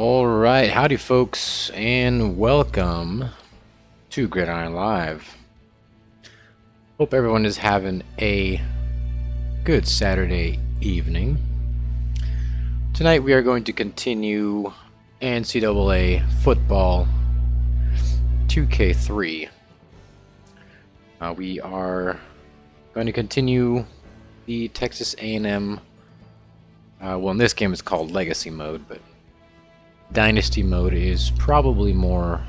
Alright, howdy folks, and welcome to Gridiron Live. Hope everyone is having a good Saturday evening. Tonight we are going to continue NCAA football 2K3. We are going to continue the Texas A&M, well in this game it's called Legacy Mode, but Dynasty mode is probably more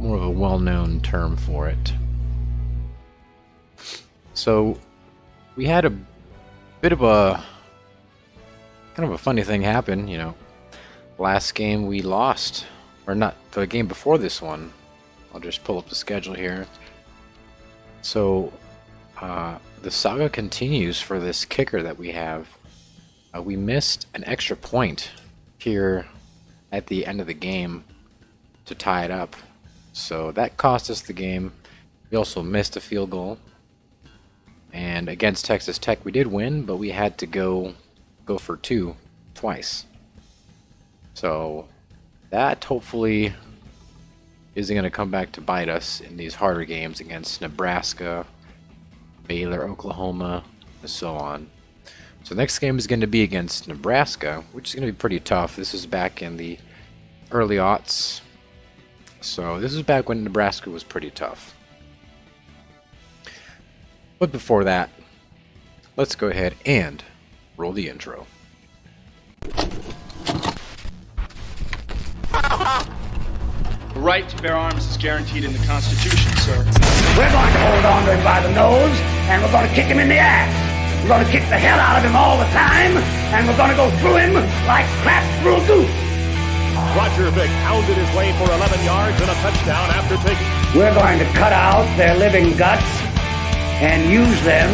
of a well-known term for it. So we had a bit of a kind of a funny thing happen, you know. Last game we lost, or not, the game before this one. I'll just pull up the schedule here. So the saga continues for this kicker that we have. We missed an extra point here at the end of the game to tie it up, so that cost us the game. We also missed a field goal, and against Texas Tech we did win, but we had to go for two twice. So that hopefully isn't going to come back to bite us in these harder games against Nebraska, Baylor, Oklahoma, and so on. So next game is going to be against Nebraska, which is going to be pretty tough. This is back in the early aughts. So this is back when Nebraska was pretty tough. But before that, let's go ahead and roll the intro. The right to bear arms is guaranteed in the Constitution, sir. We're going to hold on to him by the nose, and we're going to kick him in the ass. We're going to kick the hell out of him all the time, and we're going to go through him like crap through a goose. Roger Vick pounded his way for 11 yards and a touchdown after taking... We're going to cut out their living guts and use them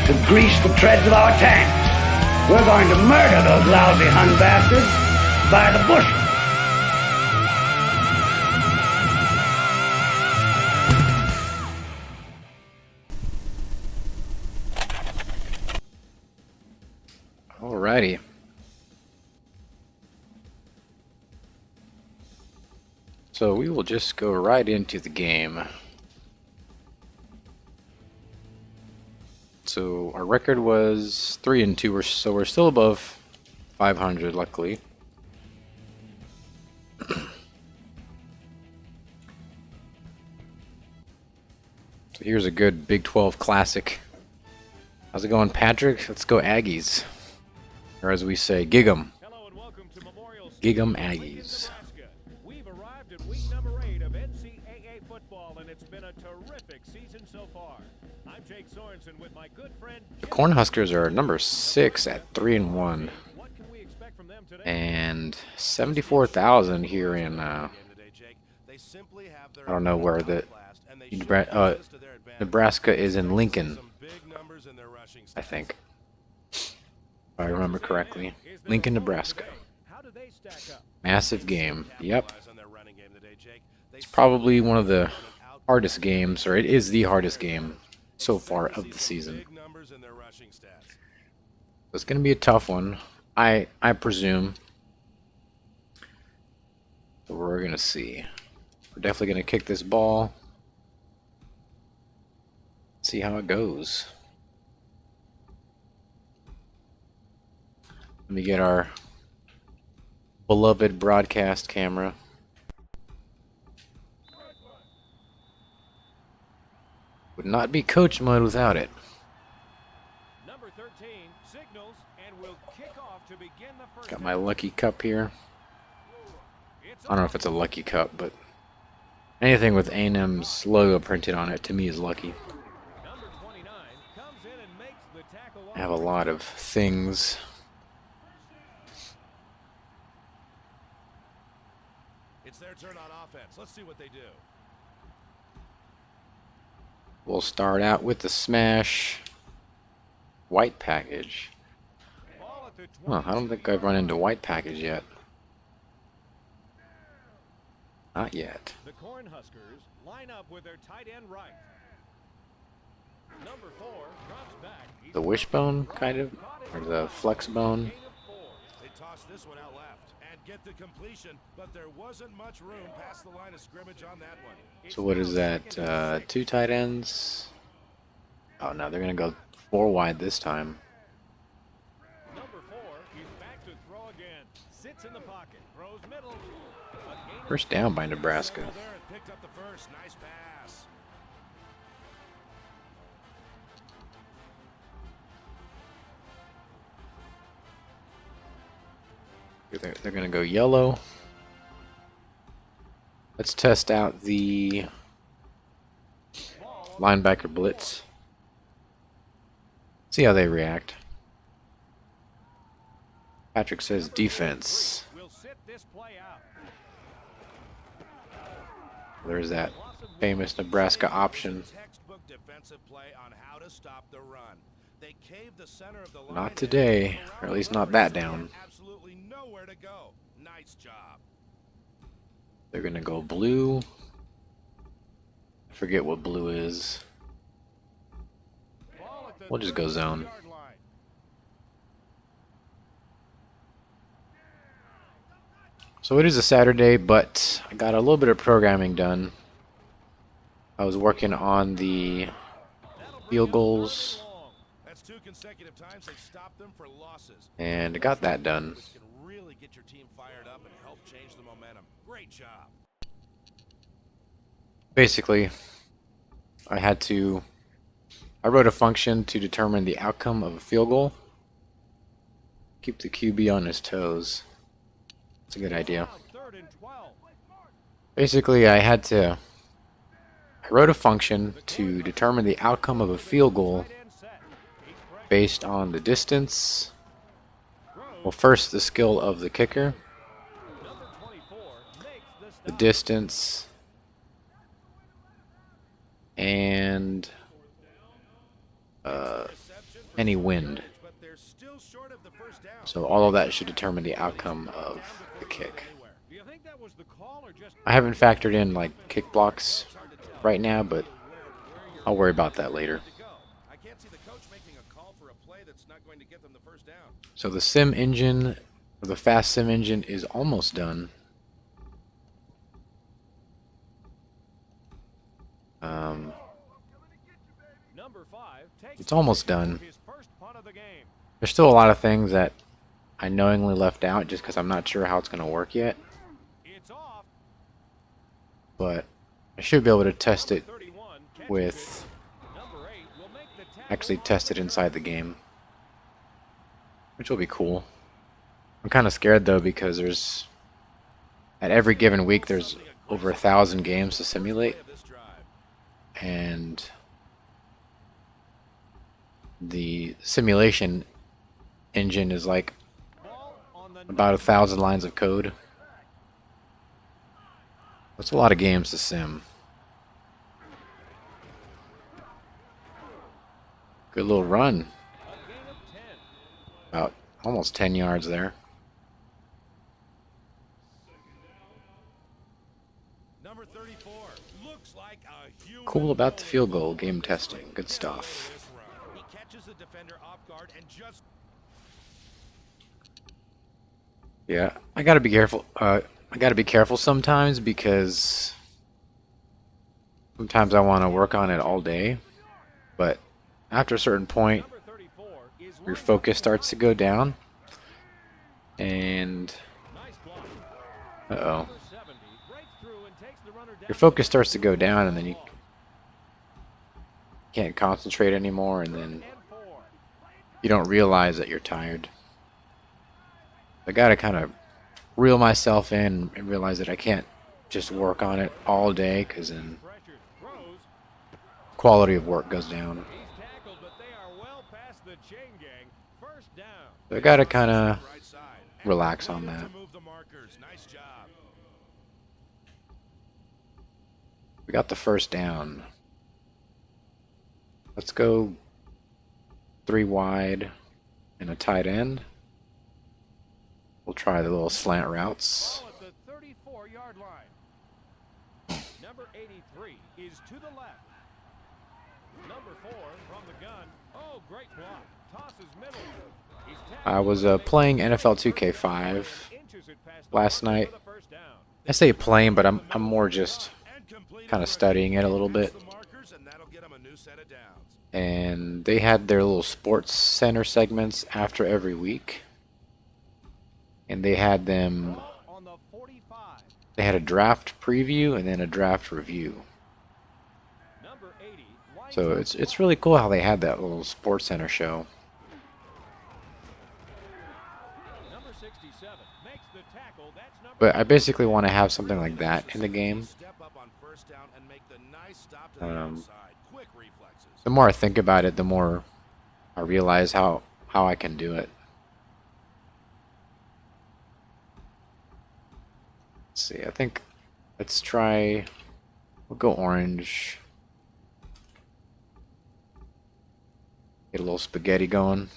to grease the treads of our tanks. We're going to murder those lousy Hun bastards by the bushel. Alrighty. So we will just go right into the game. So our record was 3-2, so we're still above 500, luckily. So here's a good Big 12 classic. How's it going, Patrick? Let's go Aggies. Or as we say, gig 'em. Gig 'em Aggies. We've arrived at week number 8 of NCAA football, and it's been a terrific season so far. I'm Jake Sorensen with my good friend. The Cornhuskers are number 6 at 3-1, and 74,000 here in I don't know where the Nebraska is, in Lincoln, I think. If I remember correctly. Lincoln, Nebraska. Massive game. Yep. It's probably one of the hardest games, or it is the hardest game so far of the season. It's going to be a tough one, I presume. So we're going to see. We're definitely going to kick this ball. See how it goes. Let me get our beloved broadcast camera. Would not be coach mode without it. Number 13 signals and will kick off to begin the first. Got my lucky cup here. I don't know if it's a lucky cup, but anything with A&M's logo printed on it to me is lucky. Number 29 comes in and makes the tackle. I have a lot of things. It's their turn on offense. Let's see what they do. We'll start out with the smash white package. Huh, I don't think I've run into white package yet. Not yet. The Cornhuskers line up with their tight end right. Number 4 drops back. The wishbone, kind of, or the flex bone. They toss this one out left. And get the completion, but there wasn't much room past the line of scrimmage on that one. So what is that? 2 tight ends? Oh no, they're gonna go 4 wide this time. Number 4, he's back to throw again. Sits in the pocket, throws middle. First down by Nebraska. There and picked up the first. Nice pass. They're gonna go yellow. Let's test out the linebacker blitz. See how they react. Patrick says defense. We'll sit this play out. There's that famous Nebraska option. Textbook defensive play on how to stop the run. They caved the center of the line. Not today, or at least not that down. Absolutely nowhere to go. Nice job. They're gonna go blue. I forget what blue is. We'll just go zone. So it is a Saturday, but I got a little bit of programming done. I was working on the field goals, That's 2 consecutive times they've stopped them for losses. and I got that done. Which can really get your team fired up and help change the momentum. Great job. Basically, I wrote a function to determine the outcome of a field goal. Keep the QB on his toes. That's a good idea. Basically, I wrote a function to determine the outcome of a field goal based on the distance. Well, first the skill of the kicker, the distance, and any wind. So all of that should determine the outcome of the kick. I haven't factored in like kick blocks right now, but I'll worry about that later. So the sim engine, or the fast sim engine, is almost done. It's almost done. There's still a lot of things that I knowingly left out just because I'm not sure how it's going to work yet. But I should be able to test it with, actually test it inside the game, which will be cool. I'm kind of scared though because at every given week there's over 1,000 games to simulate, and the simulation engine is like about 1,000 lines of code. That's a lot of games to sim. Good little run. About almost 10 yards there. Number 34 looks like a human Cool about the field goal game testing. Good stuff. He catches the defender off guard and just Yeah, I gotta be careful. I gotta be careful sometimes because sometimes I want to work on it all day, but after a certain point, your focus starts to go down, and your focus starts to go down, and then you can't concentrate anymore, and then you don't realize that you're tired. I gotta kind of reel myself in and realize that I can't just work on it all day, because then quality of work goes down. So I gotta kind of relax on that. We got the first down. Let's go 3 wide and a tight end. We'll try the little slant routes. Ball at the 34-yard line. Number 83 is to the left. Number 4 from the gun. Oh, great block. Tosses middle. I was playing NFL 2K5 last night. I say playing, but I'm more just kind of studying it a little bit. And they had their little sports center segments after every week. And they had them, they had a draft preview and then a draft review. So it's really cool how they had that little sports center show. But I basically want to have something like that in the game. The more I think about it, the more I realize how I can do it. Let's see, I think let's try, we'll go orange. Get a little spaghetti going.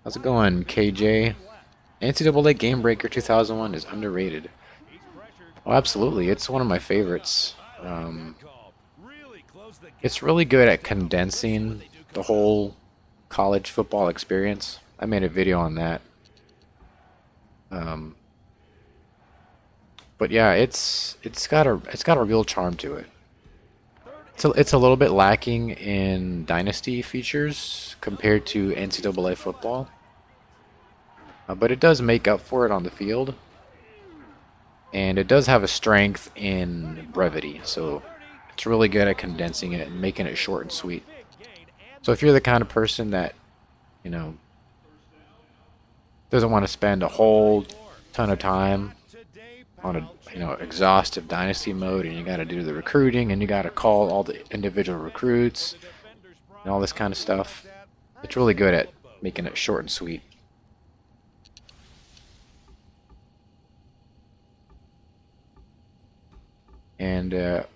How's it going, KJ? NCAA Game Breaker 2001 is underrated. Oh, absolutely. It's one of my favorites. It's really good at condensing the whole college football experience. I made a video on that. But yeah, it's got a real charm to it. It's a little bit lacking in Dynasty features compared to NCAA football. But it does make up for it on the field. And it does have a strength in brevity. So it's really good at condensing it and making it short and sweet. So if you're the kind of person that, you know, doesn't want to spend a whole ton of time on a, you know, exhaustive Dynasty mode, and you got to do the recruiting and you got to call all the individual recruits and all this kind of stuff, it's really good at making it short and sweet. And it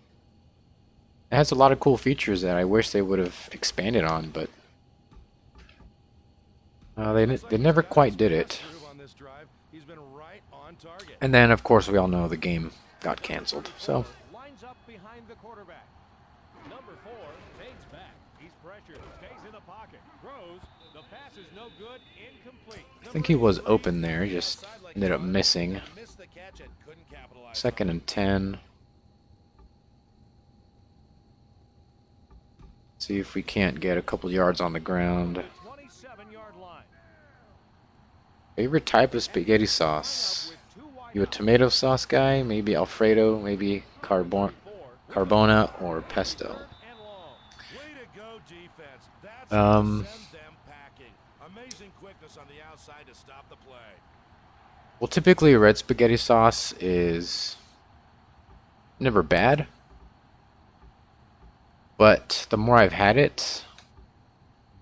has a lot of cool features that I wish they would have expanded on, but they never quite did it. And then, of course, we all know the game got canceled. So I think he was open there, just ended up missing. 2nd and 10. See if we can't get a couple yards on the ground. Favorite type of spaghetti sauce? You a tomato sauce guy? Maybe Alfredo? Maybe Carbona or pesto? Well, typically red spaghetti sauce is never bad. But the more I've had it,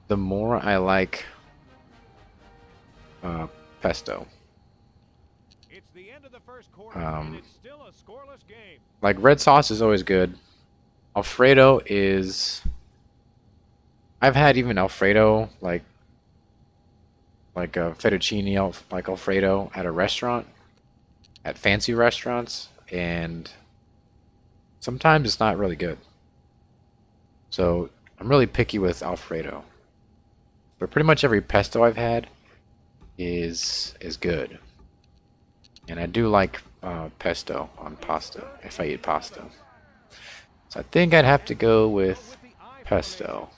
the more I like pesto. Like red sauce is always good. Alfredo is... I've had even Alfredo, like a fettuccine like Alfredo at a restaurant, at fancy restaurants, and sometimes it's not really good. So I'm really picky with Alfredo. But pretty much every pesto I've had is good. And I do like pesto on pasta, if I eat pasta. So I think I'd have to go with pesto.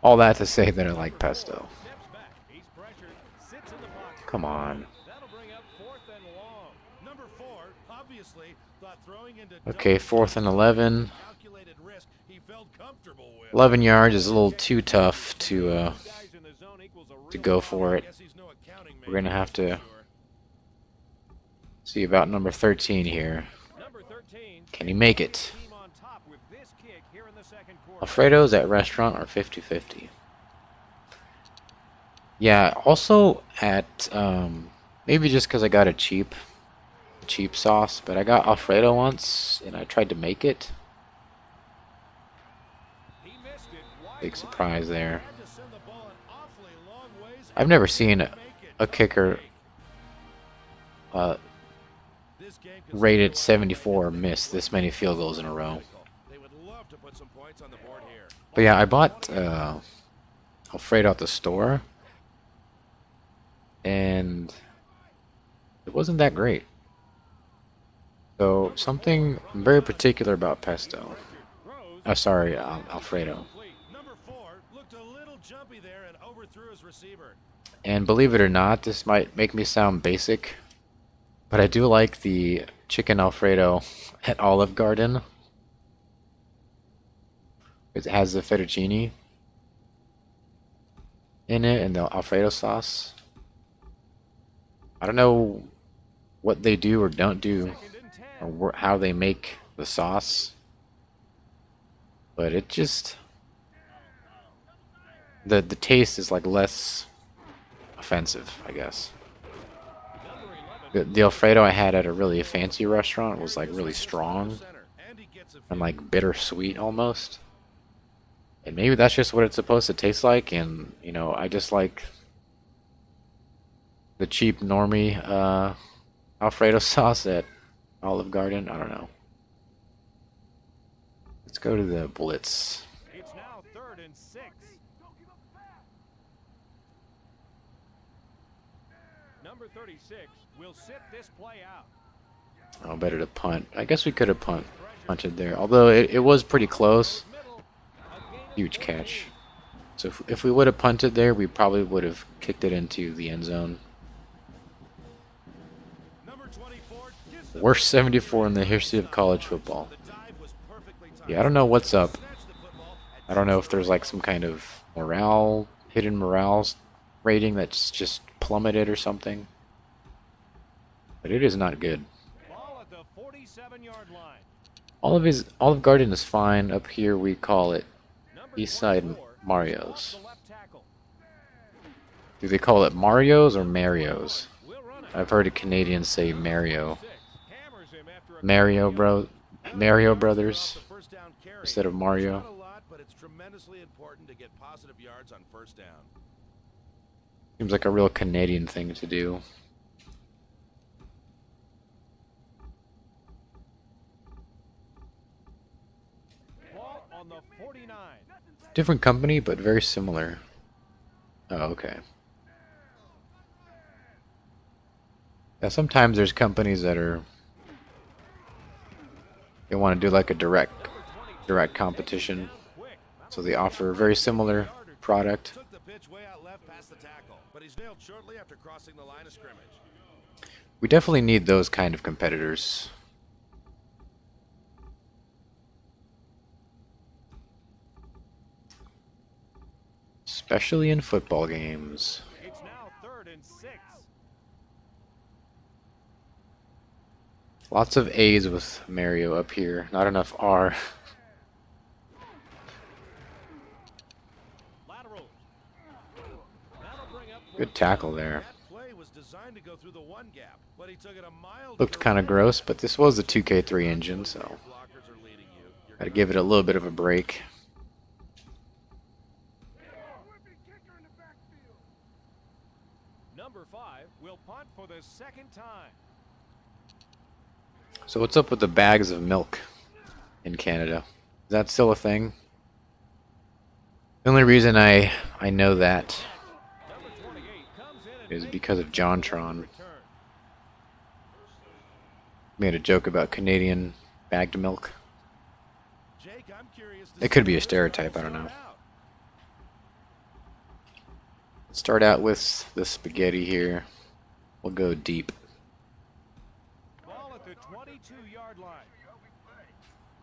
All that to say that I like pesto. Come on. Okay, 4th and 11. 11 yards is a little too tough to go for it. We're gonna have to see about number 13 here. Can he make it? Alfredo's at restaurant are 50-50. Yeah, also at maybe just because I got a cheap sauce, but I got Alfredo once and I tried to make it. Big surprise there. I've never seen a kicker rated 74 miss this many field goals in a row. But yeah, I bought Alfredo at the store. and it wasn't that great. So something very particular about pesto. Oh, sorry, Alfredo. Number 4 looked a little jumpy there and overthrew his receiver. And believe it or not, this might make me sound basic, but I do like the chicken Alfredo at Olive Garden. It has the fettuccine in it and the Alfredo sauce. I don't know what they do or don't do, or how they make the sauce, but it just the taste is like less offensive, I guess. The Alfredo I had at a really fancy restaurant was like really strong and like bittersweet almost. And maybe that's just what it's supposed to taste like, and you know, I just like the cheap normie Alfredo sauce at Olive Garden. I don't know. Let's go to the blitz. It's now 3rd and 6. Number 36 will sit this play out. Oh, better to punt. I guess we could have punted there, although it was pretty close. Huge catch. So if we would have punted there, we probably would have kicked it into the end zone. Worst 74 in the history of college football. Yeah, I don't know what's up. I don't know if there's like some kind of hidden morale rating that's just plummeted or something. But it is not good. Ball at the 47-yard line. Olive Garden is fine. Up here we call it Eastside Mario's. Do they call it Mario's or Mario's? I've heard a Canadian say Mario. Mario Brothers instead of Mario. But it's tremendously important to get positive yards on first down. Seems like a real Canadian thing to do. Ball on the 49. Different company, but very similar. Oh, okay. Yeah, sometimes there's companies that they want to do like a direct competition, so they offer a very similar product. Took the pitch way out left past the tackle, but he's nailed shortly after crossing the line of scrimmage. We definitely need those kind of competitors. Especially in football games. It's now 3rd and 6. Lots of A's with Mario up here. Not enough R. Lateral. That'll bring up Good tackle there. That play was designed to go through the one gap, but he took it a mile. Looked kind of gross, but this was the 2K3 engine, so Blockers are leading you. gotta give it a little bit of a break. Number 5 will punt for the 2nd time. So what's up with the bags of milk in Canada? Is that still a thing? The only reason I know that Number 28 comes in and is makes because of the JonTron. return. Made a joke about Canadian bagged milk. Jake, I'm curious to It could see be a how stereotype, I this don't know. started out. Start out with the spaghetti here. We'll go deep. Ball at the 22-yard line.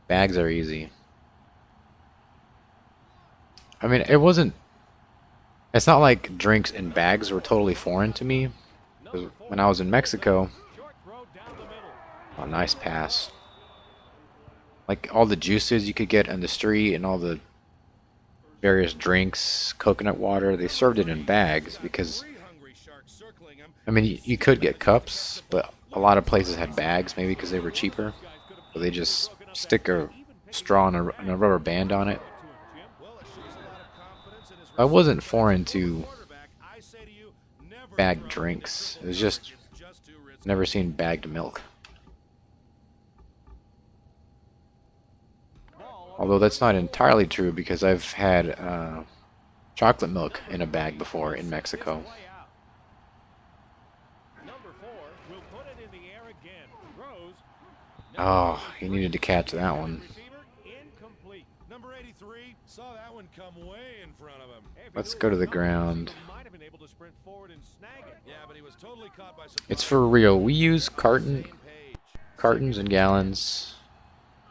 Bags are easy. I mean, it's not like drinks in bags were totally foreign to me. 'Cause when I was in Mexico, Short throw down the middle. a nice pass. Like all the juices you could get on the street and all the various drinks, coconut water, they served it in bags because, Three hungry sharks circling him. I mean, you could get cups, but a lot of places had bags, maybe because they were cheaper. So they just stick a straw and a rubber band on it. Well, it shows a lot of confidence in his I wasn't foreign to quarterback. I say to you, never bagged throw drinks. a It was just It's just too risky. never seen bagged milk. Although that's not entirely true because I've had chocolate milk in a bag before in Mexico. Oh, he needed to catch that one. Receiver incomplete. Number 83 saw that one come way in front of him. Hey, if he Let's knew go it to was the coming, ground. receiver might have been able to sprint forward and snag it. Yeah, but he was totally caught by surprise. It's for real. We use Same page. cartons and gallons.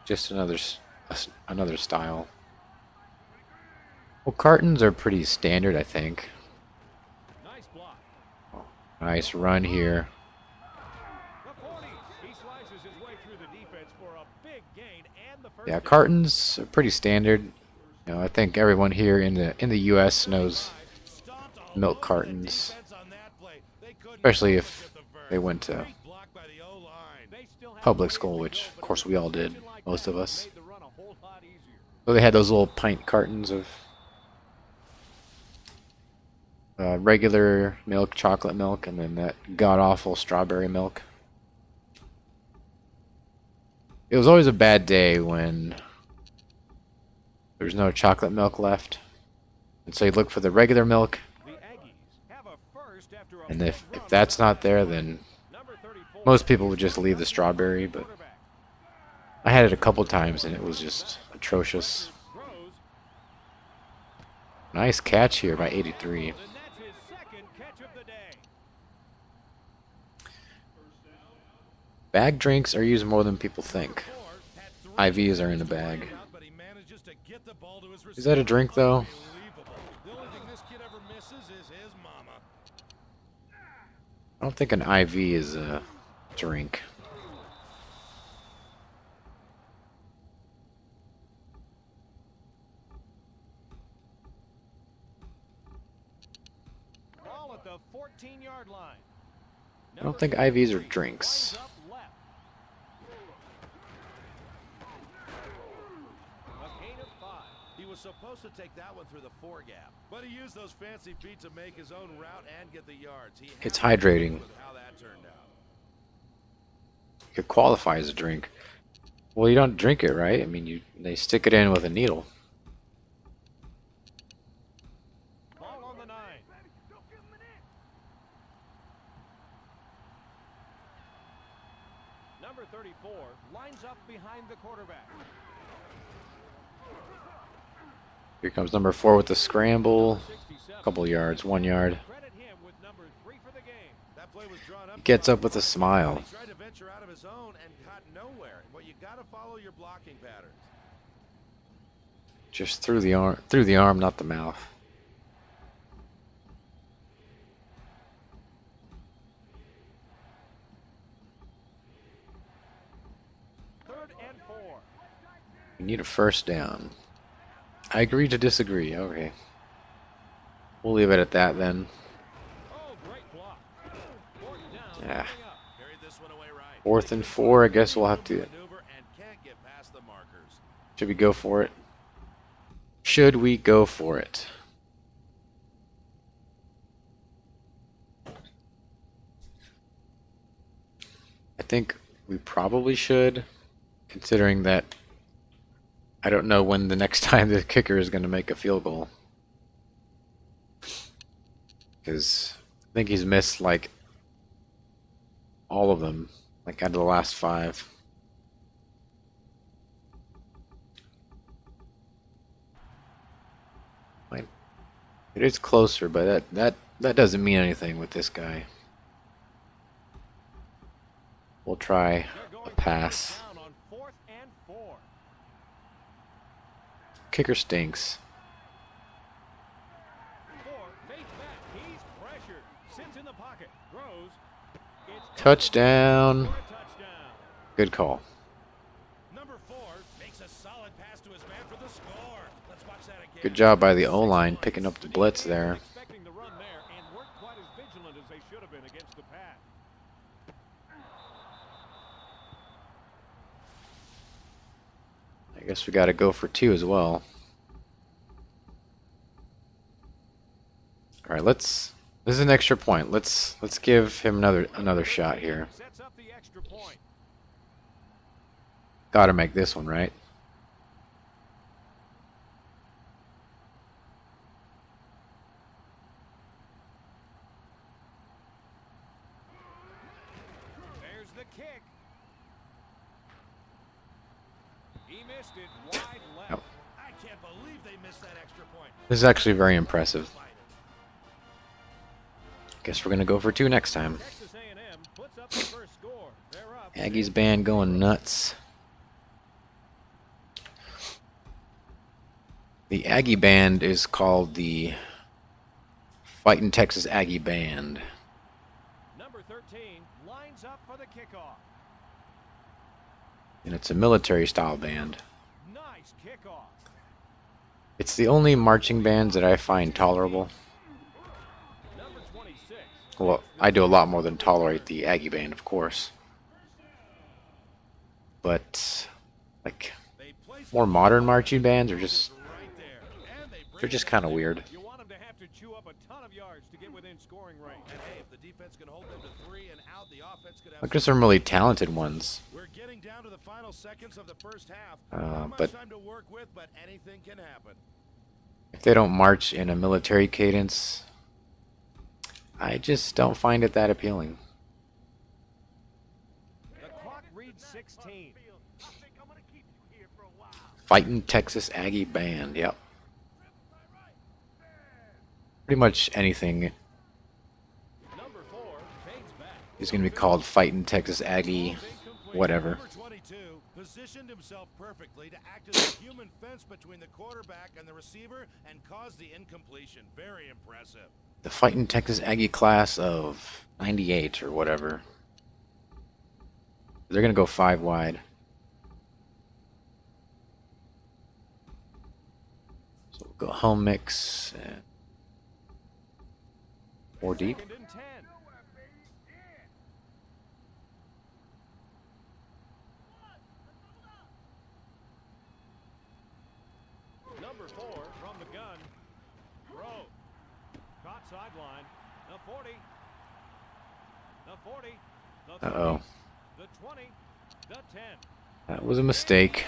Just another style. Well, cartons are pretty standard, I think. Nice block. Nice run here. The 40. He slices his way through the defense for a big gain and the first Yeah, down. cartons are pretty standard. You know, I think everyone here in the U.S. knows Stomped all milk over the cartons, defense on that play. They couldn't especially help if but get the they verse. went to Great block by the O-line. They still have public ways school, to which go, of but course we all did, decision like most that of us. made the run a whole lot easier. So they had those little pint cartons of regular milk, chocolate milk, and then that god-awful strawberry milk. It was always a bad day when there was no chocolate milk left. And so you look for the regular milk, The Aggies have a first after a and big if run that's by not there, the then number 34. most people would just leave the strawberry, but Quarterback. I had it a couple times and it was just atrocious. Throws, Nice catch here by 83. and that's his second catch of the day. Bag drinks are used more than people think. Moore had three IVs are in the bag. but he manages to get the ball to his Is that a drink though? Unbelievable. The only thing this kid ever misses is his mama. I don't think an IV is a drink. Ball at the 14-yard line. I don't think IVs are drinks. Lines up left. A gain of 5. He was supposed to take that one through the 4 gap, but he used those fancy feet to make his own route and get the yards. He It's had to hydrating. with how that turned out. It could qualify as a drink. Well, you don't drink it, right? I mean, they stick it in with a needle. Ball on the 9. Number 34 lines up behind the quarterback. Here comes number 4 with the scramble. 67. Couple yards, 1 yard. Credit him with number 3 for the game. That play was drawn up. Gets up with a smile. He tried to venture out of his own and got nowhere. Well, you got to follow your blocking patterns. Just through the arm, not the mouth. Third and 4. We need a first down. I agree to disagree. Okay. We'll leave it at that then. Oh, great block. Fourth down. Yeah. coming up. Carried this one away right. 4th and 4. I guess we'll have to. Maneuver and can't get past the markers. Should we go for it? Should we go for it? I think we probably should, considering that I don't know when the next time the kicker is going to make a field goal. Because I think he's missed like all of them, like out of the last 5. It is closer, but that doesn't mean anything with this guy. We'll try They're a going pass. down on 4th and 4. Kicker stinks. 4 fakes back. He's pressured. Sits in the pocket. Throws. It's Touchdown. for a touchdown. Good call. Number 4 makes a solid pass to his man for the score. Let's watch that again. Good job by the O-line picking up the blitz there. Expecting the run there and weren't quite as vigilant as they should have been against the pass. I guess we got to go for 2 as well. All right, this is an extra point. Let's give him another shot here. Sets up the extra point. Got to make this one, right? There's the kick. missed it wide left. Yep. I can't believe they missed that extra point. This is actually very impressive. Guess we're gonna go for 2 next time. Texas A&M puts up the first score. They're up. Aggies band going nuts. The Aggie band is called the Fightin' Texas Aggie Band. Number 13 lines up for the kickoff. And it's a military style band. Nice kickoff. It's the only marching bands that I find tolerable. Number 26. Well, I do a lot more than tolerate the Aggie band, of course. But, like, They place more modern marching bands are just, right there. And they bring they're just it kind of in. weird. You want them to have to chew up a ton of yards to get within scoring range. And hey, if the defense can hold them to 3 and out, the offense could have. Like, there's some really talented ones. We're getting down to the final seconds of the first half. Uh, Not much but- time to work with, but anything can happen. If they don't march in a military cadence, I just don't find it that appealing. The clock reads 16. Fightin' Texas Aggie Band, yep. Pretty much anything Number 4 fades back. is going to be called Fightin' Texas Aggie, whatever. Number 22 positioned himself perfectly to act as a human fence between the quarterback and the receiver and cause the incompletion. Very impressive. The Fightin' Texas Aggie class of 98 or whatever. They're going to go 5 wide. So we'll go home mix and 4 deep. 2nd and 10. Number 4 from the gun. Throw. Caught sideline. The 40. The 40. The 30, Uh-oh. The 20. The 10. That was a mistake.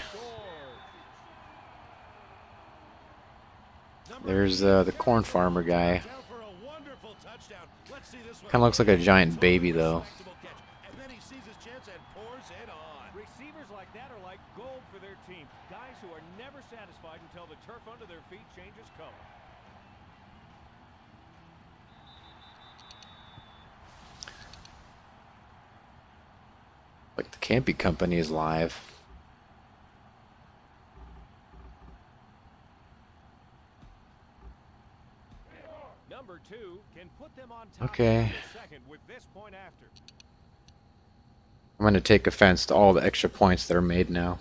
There's the corn farmer guy. Kind of looks like a giant baby, though. Receivers like that are like gold for their team. Guys who are never satisfied until the turf under their feet changes color. Like the Campy Company is live. Number 2 can put them on top Okay. in the second with this point after. I'm going to take offense to all the extra points that are made now.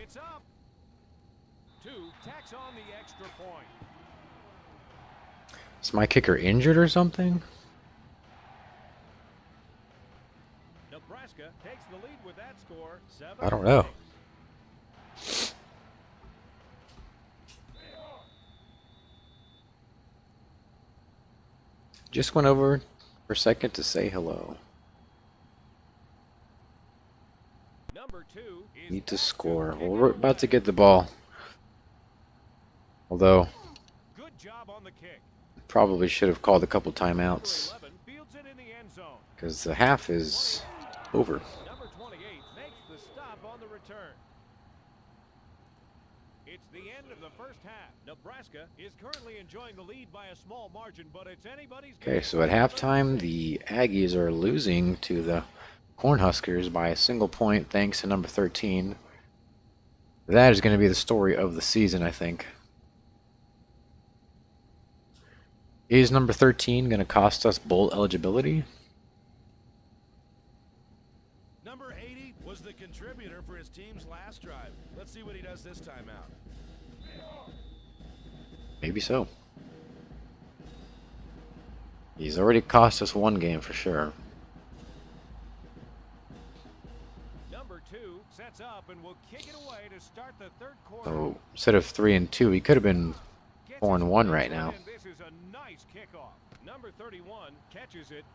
It's up. 2 tacks on the extra point. Is my kicker injured or something? Nebraska takes the lead with that score. 7. I don't know. Just went over for a second to say hello. Number 2 is Need to back score. kick Well, it we're about to away. get the ball. Although, Good job on the kick. probably should have called a couple Number timeouts. 11 fields it in the end zone. Because the half is over. Number 28 makes the stop on the return. It's the end of the first half. Nebraska is currently enjoying the lead by a small margin, but it's anybody's Okay, game. so at halftime, the Aggies are losing to the Cornhuskers by a single point thanks to number 13. That is going to be the story of the season, I think. Is number 13 going to cost us bowl eligibility? Number 80 was the contributor for his team's last drive. Let's see what he does this time out. Maybe so. He's already cost us one game for sure. Number 2 sets up and will kick it away to start the third quarter. So instead of 3 and 2, he could have been Gets 4 and his 1 first right now. and this is a nice kickoff. Number 31 catches it.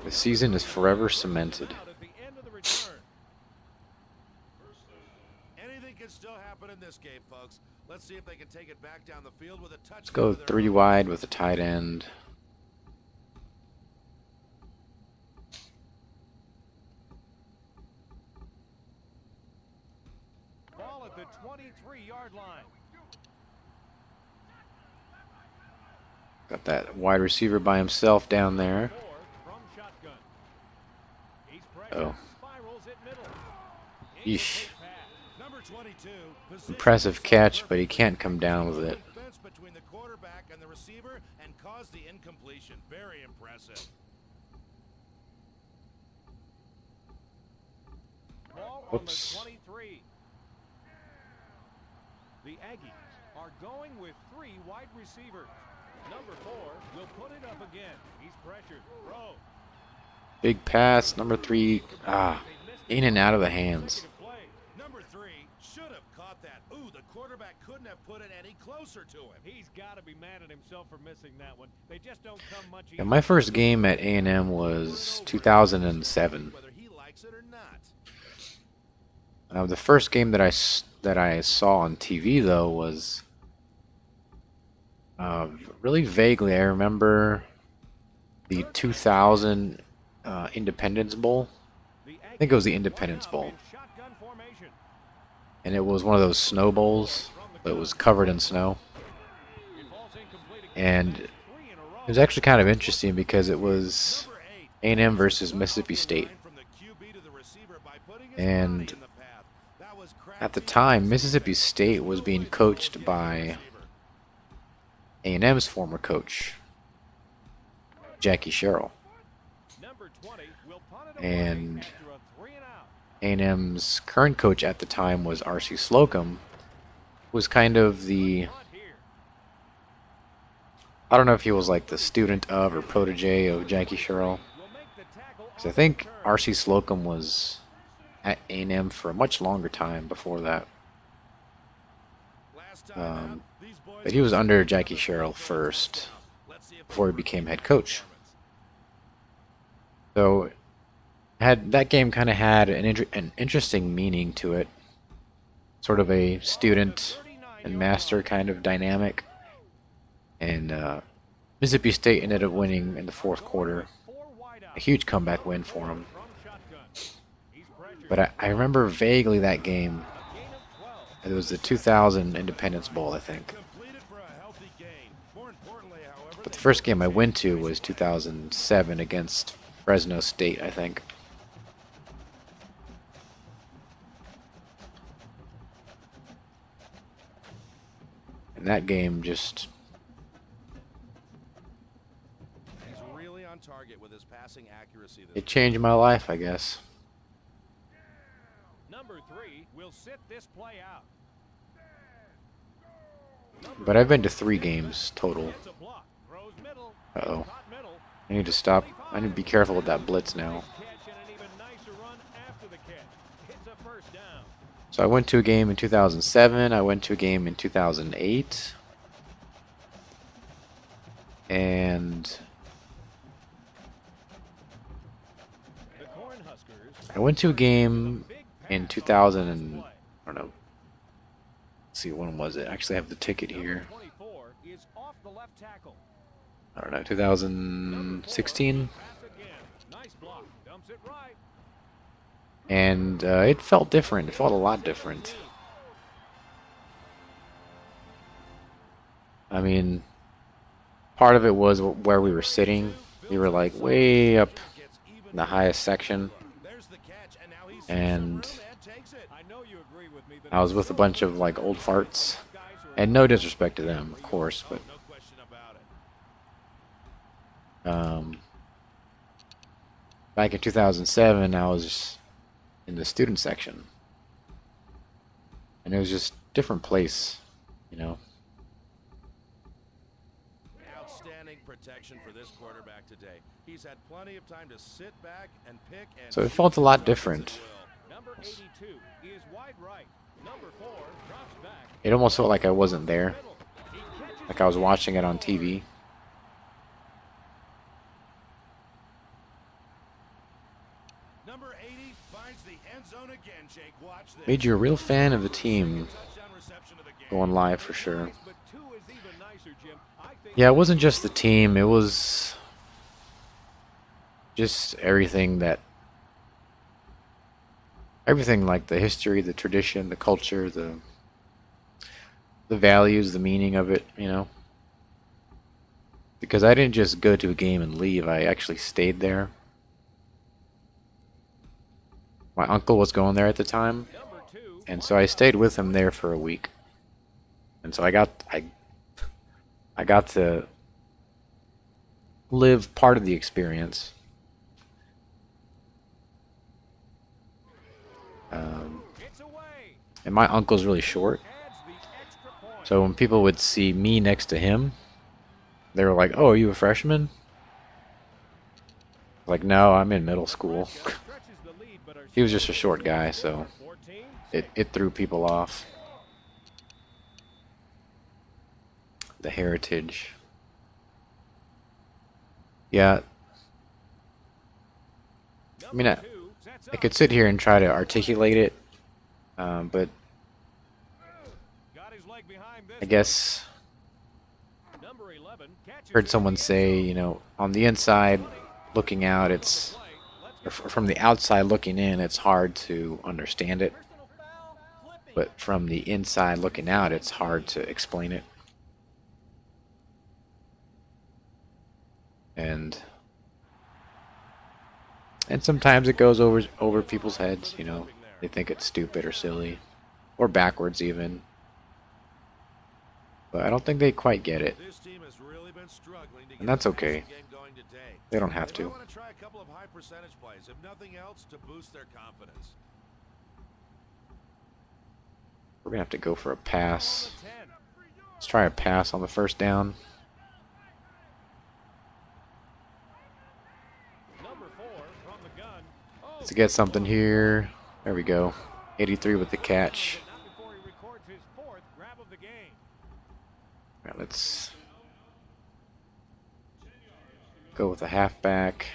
The season is forever cemented. Out at the end of the return. Anything can still happen in this game, folks. Let's see if they can take it back down the field with a touchdown. Let's go 3 wide with a tight end. the 23-yard line. Got that wide receiver by himself down there. From shotgun. He's Oh. spirals at middle. Yeesh. Number 22. Impressive catch, but he can't come down with it. Defense between the quarterback and the receiver and caused the incompletion. Very impressive. Ball Whoops. on the 23. The Aggies are going with 3 wide receivers. Number 4 will put it up again. He's pressured. Throw. Big pass, number 3. In and out of the hands. Play. Number 3 should have caught that. Ooh, the quarterback couldn't have put it any closer to him. He's got to be mad at himself for missing that one. They just don't come much Yeah, my first game at A&M was 2007. Whether he likes it or not. The first game that I saw on TV though was really vaguely. I remember the 2000 Independence Bowl. I think it was the Independence Bowl, and it was one of those snow bowls that was covered in snow. And it was actually kind of interesting because it was A&M versus Mississippi State. And at the time, Mississippi State was being coached by A&M's former coach, Jackie Sherrill. And A&M's current coach at the time was R.C. Slocum, was kind of the, I don't know if he was like the student of or protege of Jackie Sherrill. Because I think R.C. Slocum was at A&M for a much longer time before that. But he was under Jackie Sherrill first, before he became head coach. So that game kind of had an interesting meaning to it. Sort of a student and master kind of dynamic. And Mississippi State ended up winning in the fourth quarter. A huge comeback win for them. But I remember vaguely that game. It was the 2000 Independence Bowl, I think. But the first game I went to was 2007 against Fresno State, I think. And that game just... He's really on target with his passing accuracy. It changed my life, I guess. Number 3 will sit this play out. But I've been to 3 games total. Uh-oh. I need to stop. I need to be careful with that blitz now. So I went to a game in 2007. I went to a game in 2008. And I went to a game in 2000 and, I don't know. Let's see, when was it? Actually, I have the ticket here. I don't know, 2016? And it felt different. It felt a lot different. I mean, part of it was where we were sitting. We were like way up in the highest section. And I was with a bunch of like old farts. And no disrespect to them, of course, but back in 2007, I was in the student section, and it was just a different place, you know. Outstanding protection for this quarterback today. He's had plenty of time to sit back and pick and So it felt a lot different. Number 82 is wide right. Number 4 drops back. It almost felt like I wasn't there, like I was watching it on TV. Number 80 finds the end zone again, Jake. Watch this. Made you a real fan of the team going live for sure. Yeah, it wasn't just the team, it was just everything that everything, like the history, the tradition, the culture, the values, the meaning of it, you know. Because I didn't just go to a game and leave, I actually stayed there. My uncle was going there at the time, and so I stayed with him there for a week. And so I got to live part of the experience. And my uncle's really short, so when people would see me next to him, they were like, "Oh, are you a freshman?" Like, no, I'm in middle school. He was just a short guy, so it threw people off. The heritage. Yeah. I mean, I could sit here and try to articulate it, but I guess heard someone say, you know, on the inside looking out, it's, or from the outside looking in, it's hard to understand it, but from the inside looking out, it's hard to explain it. And sometimes it goes over people's heads, you know. They think it's stupid or silly, or backwards even. But I don't think they quite get it. And that's okay. They don't have to. Want to try a couple of high percentage plays, if nothing else, to boost their confidence. We're gonna have to go for a pass. Let's try a pass on the first down. Let's get something here. There we go. 83 with the catch. All right, let's go with a halfback.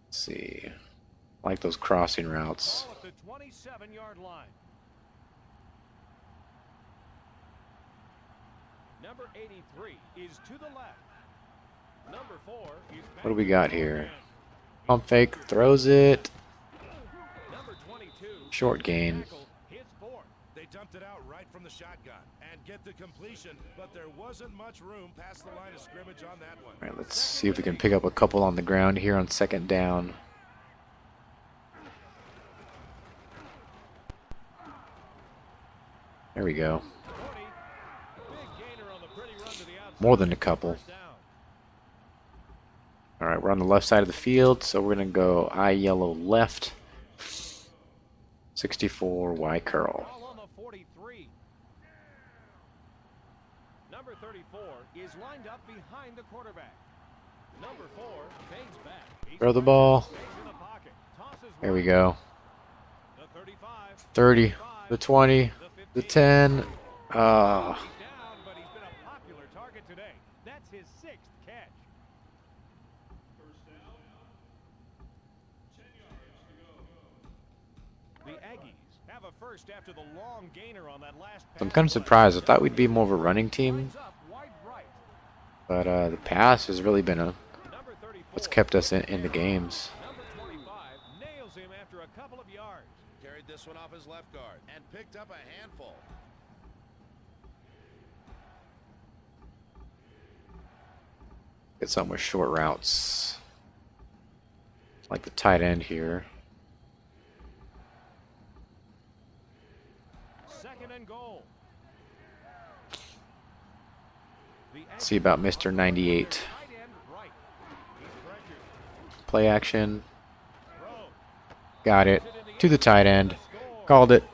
Let's see. I like those crossing routes. At the 27-yard line. Number 83 is to the left. Number 4 is back. What do we got here? Pump fake, throws it. Number 22. Short gain. His fourth. They dumped it out right from the shotgun and get the completion, but there wasn't much room past the line of scrimmage on that one. All right, let's see if we can pick up a couple on the ground here on second down. There we go. More than a couple. All right, we're on the left side of the field, so we're going to go I yellow left. 64 Y curl. Number 34 is lined up behind the quarterback. Number 4 fades back. Throw the ball. There we go. The 35. 30, the 20, the 10. But he's been a popular target today. That's his 6th catch. The Aggies have a first after the long gainer on that last pass. I'm kind of surprised. I thought we'd be more of a running team, but the pass has really been what's kept us in the games. Number 25 nails him after a couple of yards. Carried this one off his left guard and picked up a handful. Get some with short routes, like the tight end here. Second and goal. See about Mr. 98. Tight end right. He's pressured. Play action. Throw. Got it. To the tight end. Called it.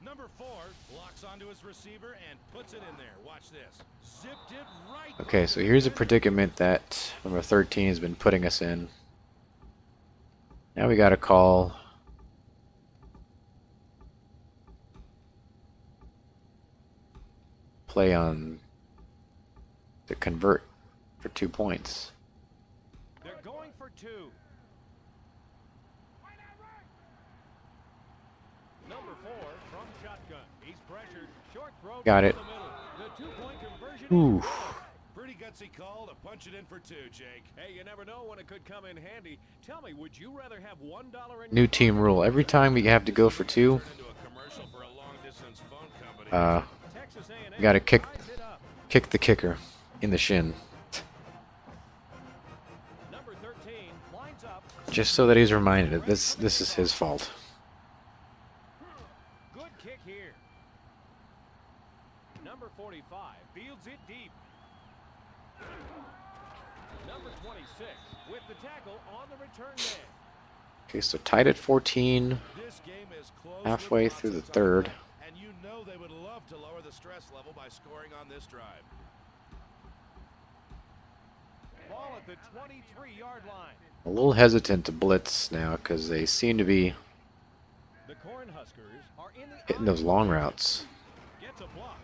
Number 4 locks onto his receiver and puts it in there. Watch this. Zipped it right. Okay, so here's a predicament that number 13 has been putting us in. Now we got to call play on to convert for 2 points. They're going for 2. Number 4 from shotgun. He's pressured. Short throw Got to it. the middle. The 2-point conversion. Ooh. Pretty gutsy call to punch it in for 2, Jake. Hey, you never know when it could come in handy. Tell me, would you rather have $1 in New your team pocket rule. Every time we have to go for 2, Into a commercial for a long-distance phone company. Texas A&M you gotta kick ties it up. the kicker in the shin. Number 13 lines up. Just so that he's reminded that this is his fault. Good kick here. Number 45 fields it deep. Number 26 with the tackle on the return man. Okay, so tied at 14, This game is close halfway with through the lots of third. time, and you know they would love to lower the stress level by scoring on this drive. Ball at the 23-yard line. A little hesitant to blitz now because they seem to be The Cornhuskers are in the hitting those long routes. Gets a block.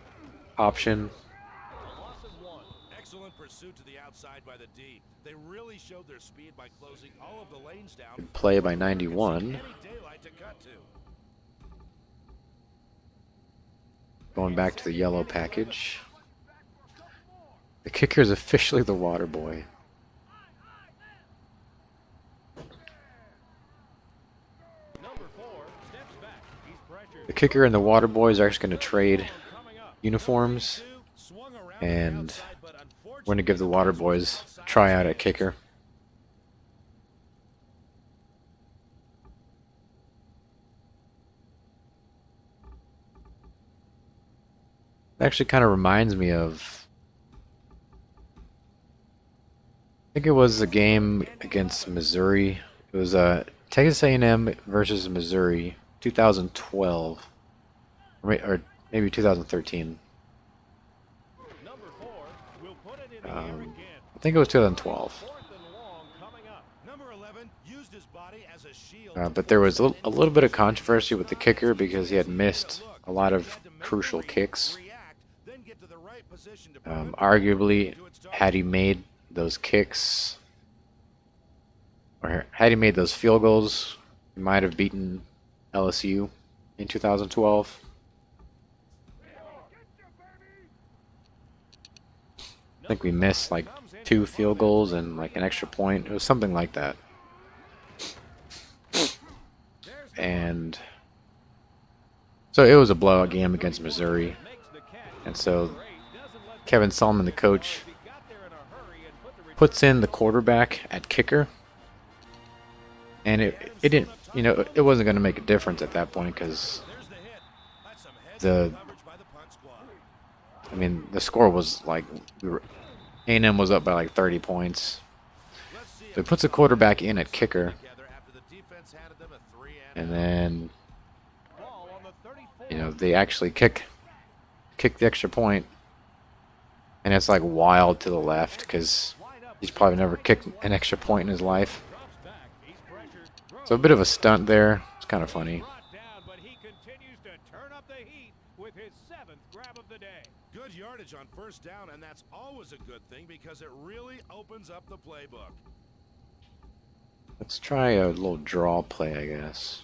Option. A loss of 1. Excellent pursuit to the outside by the D. They really showed their speed by closing all of the lanes down. Play by 91. Any daylight to cut to. Going back to the yellow package. The kicker is officially the water boy. Number 4 steps back. He's pressured. The kicker and the water boys are actually going to trade Coming up. uniforms, Swung around and the outside, but we're going to give the water boys a tryout at kicker. It actually kind of reminds me of, I think it was a game against Missouri. It was Texas A&M versus Missouri, 2012, or maybe 2013. Number 4 will put it in the air again. I think it was 2012. 4th and long coming up. Number 11 used his body as a shield. But there was a little bit of controversy with the kicker because he had missed a lot of crucial kicks. React, then get to the right position to Arguably, had he made those kicks, or had he made those field goals, he might have beaten LSU in 2012. I think we missed like 2 field goals and like an extra point. It was something like that. And so it was a blowout game against Missouri. And so Kevin Solomon, the coach, puts in the quarterback at kicker. And it didn't, it wasn't going to make a difference at that point because There's the hit. That's some heads the, coverage by the punt squad. I mean, the score was like, A&M was up by like 30 points. Let's see So he puts the quarterback in at kicker. together after the defense handed them a 3 and And then, Ball on the 34. they actually kick the extra point. And it's like wild to the left because he's probably never kicked an extra point in his life. Drops back. He's pressured. Throws. So a bit of a stunt there. It's kind of funny. Brought down, but he continues to turn up the heat with his 7th grab of the day. good yardage on first down, and that's always a good thing because it really opens up the playbook. Let's try a little draw play, I guess.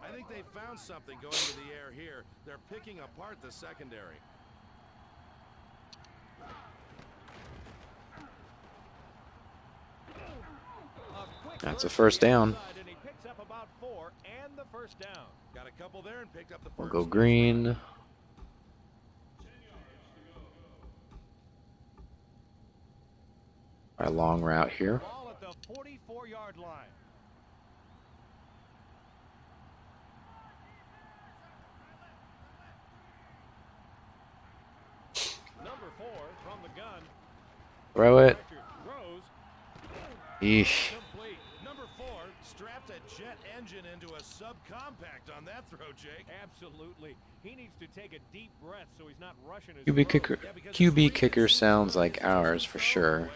I think they found something going to the air here. They're picking apart the secondary. That's a first down. And he picks up about 4 and the first down. Got a couple there and picked up the We'll first. go green. Our long route here. Ball at the 44-yard line. Number 4 from the gun. Throw it. Throws. Eesh. Complete. Number 4 strapped a jet engine into a subcompact on that throw, Jake. Absolutely. He needs to take a deep breath so he's not rushing his QB throw. kicker. QB kicker sounds like ours for sure. Way off.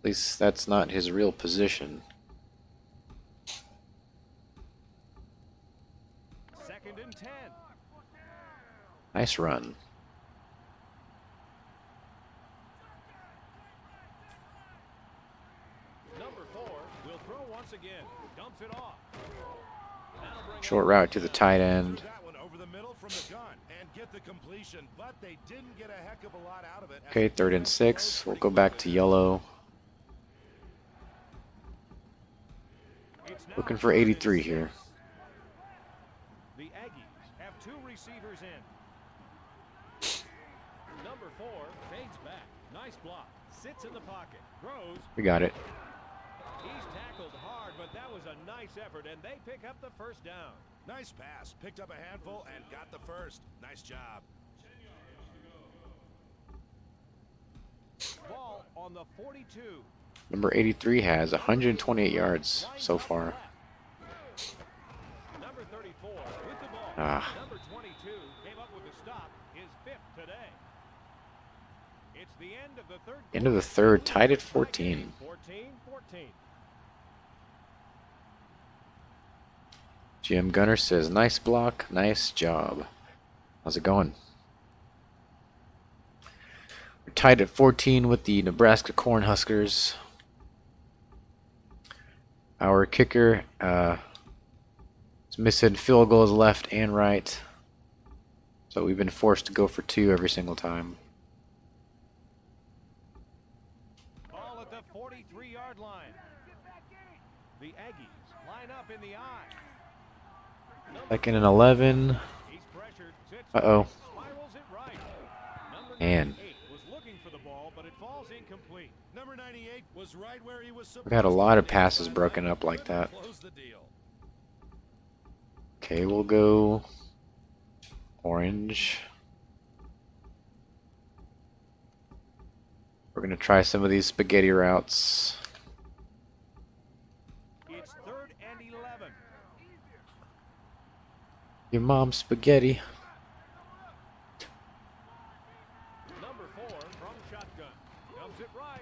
At least that's not his real position. 2nd and 10. Nice run. Number 4 will throw once again. Dumps it off. That'll bring Short route to the tight end. That one over the middle from the gun and get the completion, but they didn't get a heck of a lot out of it. Okay, 3rd and 6. We'll go back to yellow. Looking for 83 here. The Aggies have 2 receivers in. Number 4 fades back. Nice block. Sits in the pocket. Throws. We got it. He's tackled hard, but that was a nice effort, and they pick up the first down. Nice pass. Picked up a handful and got the first. Nice job. Ball on the 42. Number 83 has 128 yards so far. Number 34 with the ball. Number 22 came up with a stop. His 5th today. It's the end of the 3rd. End of the 3rd, tied at 14. 14-14. Jim Gunner says, nice block, nice job. How's it going? We're tied at 14 with the Nebraska Cornhuskers. Our kicker is missing field goals left and right. So we've been forced to go for 2 every single time. Ball at the 43-yard line. The Aggies line up in the I. 2nd and 11. He's pressured. Sits Uh-oh. spirals it right. Number Man. 98 was looking for the ball, but it falls incomplete. Number 98 was right where he was supposed We've had a to lot of be. passes broken up like that. Close the deal. Okay, we'll go orange. We're going to try some of these spaghetti routes. It's 3rd and 11. Your mom's spaghetti. Number 4 from shotgun. Comes it right.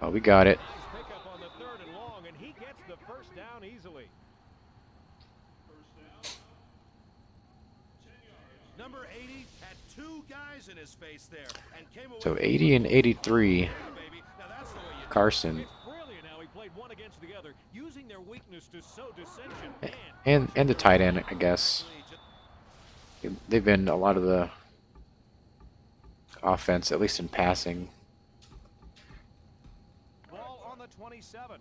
Oh, we got it. Nice pickup on the 3rd and long, and he gets the first down easily. Number 80 had 2 guys in his face there and came away. So 80 and 83. Now that's the way you Carson. It's brilliant how he played one against the other, using their weakness to sow dissension. And the tight end, I guess. They've been a lot of the offense, at least in passing. Ball on the 27.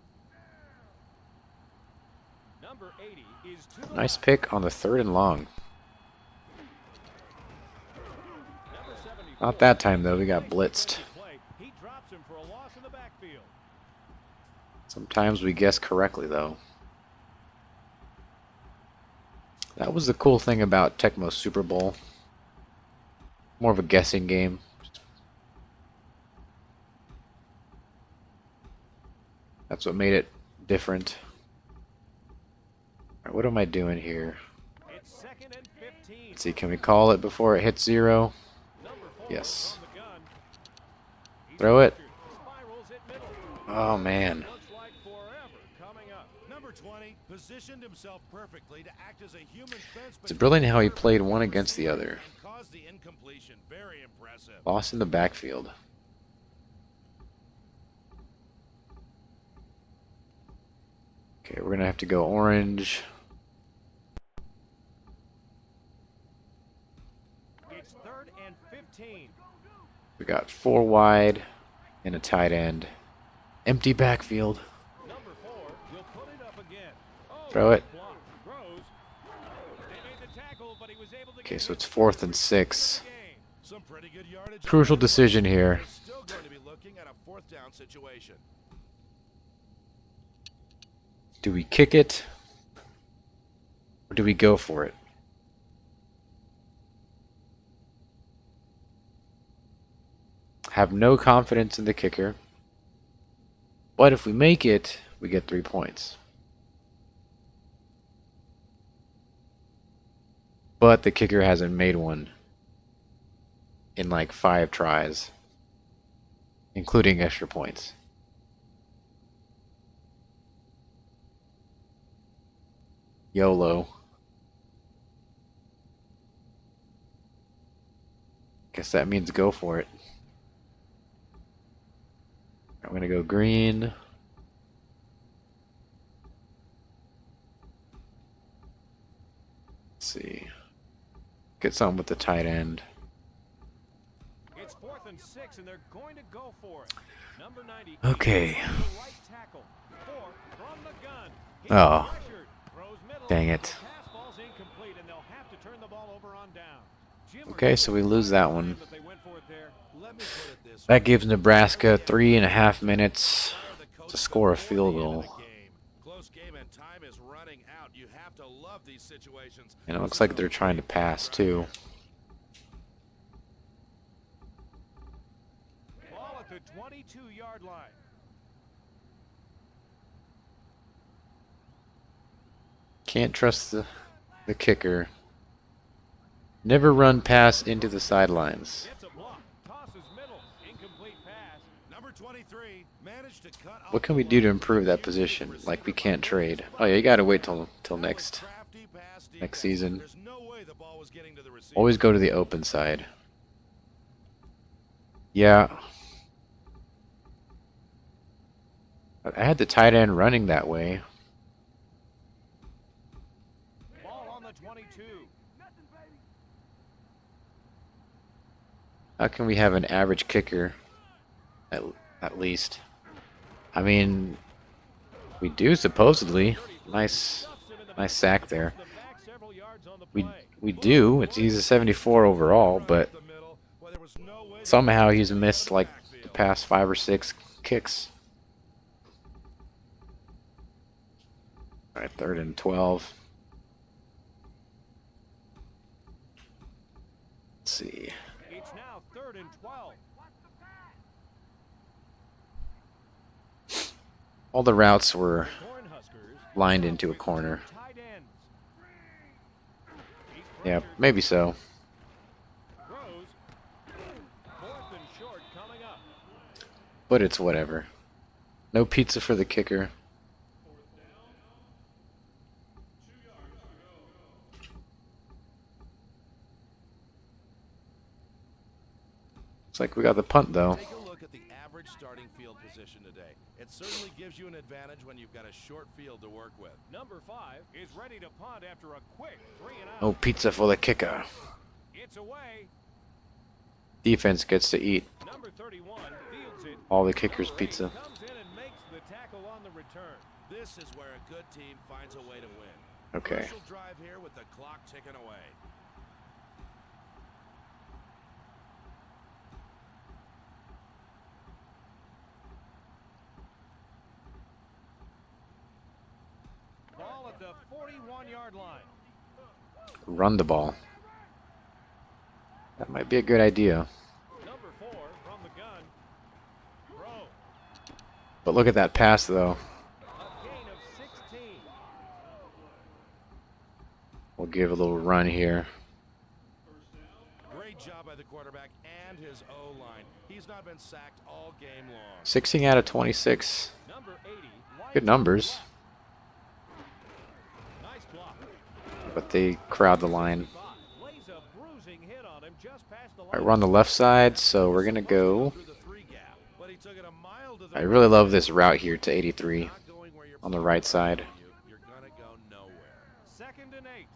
Number 80 is to the Nice left. pick on the 3rd and long. Number 74 Not that time, though. We got blitzed. play. He drops him for a loss in the backfield. Sometimes we guess correctly, though. That was the cool thing about Tecmo Super Bowl. More of a guessing game. That's what made it different. Alright, what am I doing here? It's 2nd and 15. Let's see, can we call it before it hits 0? Number 4 Yes. on the gun. He's Throw it. pressured. Spirals it middle. Oh, man. Looks like forever coming up. Number 20 positioned himself perfectly to act as a human fence. It's brilliant how he played one against the other. And caused the incompletion. Very impressive. Lost in the backfield. Okay, we're going to have to go orange. It's 3rd and 15. We got 4 wide and a tight end. Empty backfield. Number 4 will put it up again. Oh, Throw it. block. Throws. They made the tackle, but he was able to Okay, get so it it's 4th and 6. game. Some pretty good yardage. Crucial decision here. We're still going to be looking at a 4th down situation. Do we kick it? Or do we go for it? Have no confidence in the kicker. But if we make it, we get 3 points. But the kicker hasn't made one in like 5 tries, including extra points. YOLO. Guess that means go for it. I'm going to go green. Let's see. Get something with the tight end. It's 4th and 6, and they're going to go for it. Number 90. Okay. The right tackle. 4 from the gun. He's Oh. pressured. Throws middle. Dang it. The pass ball's incomplete, and they'll have to turn the ball over on down. Jim Okay, so we lose that one. that they went for it there. Let me put it this That gives Nebraska 3.5 minutes to score a field goal. Close game and time is running out. You have to love these situations. And it looks like they're trying to pass too. Ball at the 22-yard line. Can't trust the kicker. Never run pass into the sidelines. Gets a block. Tosses middle. Incomplete pass. Number 23 managed to cut off What can we do to improve that position? Like we can't trade. Oh yeah, you gotta wait till next crafty pass defense. next season. There's no way the ball was getting to the receiver. Always go to the open side. Yeah. I had the tight end running that way. Ball on the 22. How can we have an average kicker? At least. I mean, we do supposedly. Nice sack there. The back several yards on the We play. we do. He's a 74 overall, but The middle, well, there was no way somehow he's missed like the past 5 or 6 kicks. All right, 3rd and 12. Let's see. It's now 3rd and 12. All the routes were Cornhuskers. lined into a corner. Tight ends. He's Yeah, pressured. maybe so. Throws. 4th and short coming up. But it's whatever. No pizza for the kicker. Looks like we got the punt though. Take a look at the average starting field position today. It certainly gives you an advantage when you've got a short field to work with. Number 5 is ready to punt after a quick 3 and out. No pizza for the kicker. It's away. Defense gets to eat Number 31 fields it. all the kicker's pizza. Comes in and makes the tackle on the return. This is where a good team finds a way to win. Okay. Crucial drive here with the clock ticking away. Ball at the 41-yard line. Run the ball. That might be a good idea. Number 4 from the gun. Throw. But look at that pass though. A gain of 16. We'll give a little run here. Great job by the quarterback and his O-line. He's not been sacked all game long. 16 out of 26. Number 80. Good numbers. Nice block. But they crowd the line. Lays a bruising hit on him just past the line. Alright, we're on the left side, so we're gonna go. Through the 3 gap, but he took it a mile to the I really love this route here to 83 not going where you're on the right side. You're gonna go nowhere. 2nd and 8.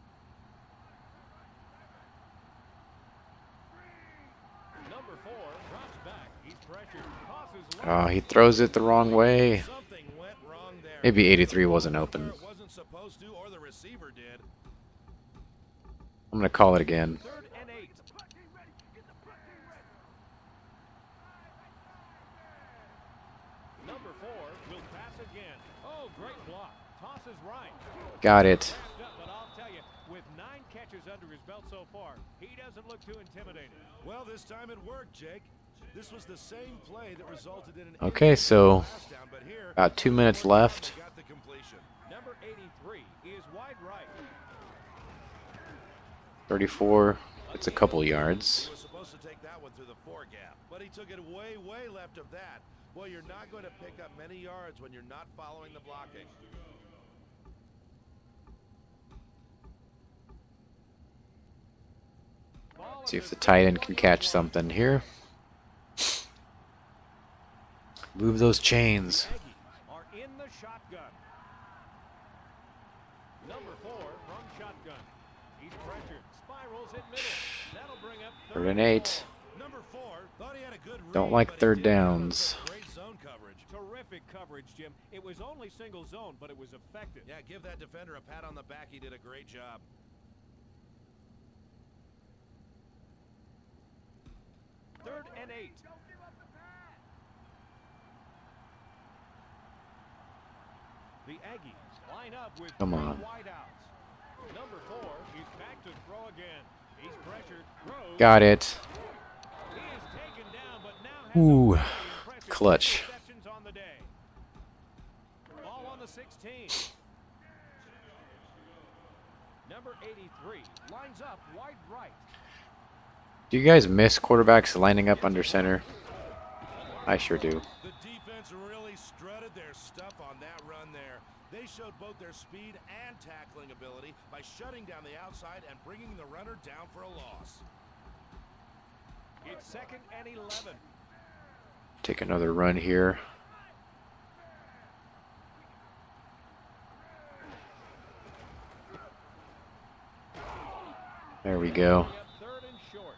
Number 4 drops back. He's pressured. Tosses left. Oh, he throws it the wrong way. Something went wrong there. Maybe 83 wasn't open. It wasn't supposed to, or the receiver did. I'm gonna call it again. 3rd and 8. Number 4 will pass again. Oh, great block. Tosses right. Got it. But I'll tell you, with 9 catches under his belt so far, he doesn't look too intimidating. Well, this time it worked, Jake. This was the same play that resulted in an Okay, so pass down, but here about 2 minutes left. got the completion. Number 83 is wide right. 34. It's a couple yards. He was supposed to take that one through the 4 gap, but he took it way, way left of that. Well, you're not going to pick up many yards when you're not following the blocking. See if the tight end can catch something here. Move those chains. Aggies are in the shotgun. Number 4 from shotgun. He's pressured. Spirals in middle. Third and 8. Number 4 thought he had a good read, Don't like but he third didn't have downs. Great zone coverage. Terrific coverage, Jim. It was only single zone, but it was effective. Yeah, give that defender a pat on the back. He did a great job. Third and 8. The Aggies line up with Come three on. wideouts. Number 4, he's back to throw again. He's pressured, throws. Got it. He is taken down, but now has Ooh, a very impressive clutch. receptions on the day. Ball on the 16. Number 83 lines up wide right. Do you guys miss quarterbacks lining up under center? I sure do. The defense really strutted their stuff on that run there. They showed both their speed and tackling ability by shutting down the outside and bringing the runner down for a loss. It's second and 11. Take another run here. There we go. Up third and short.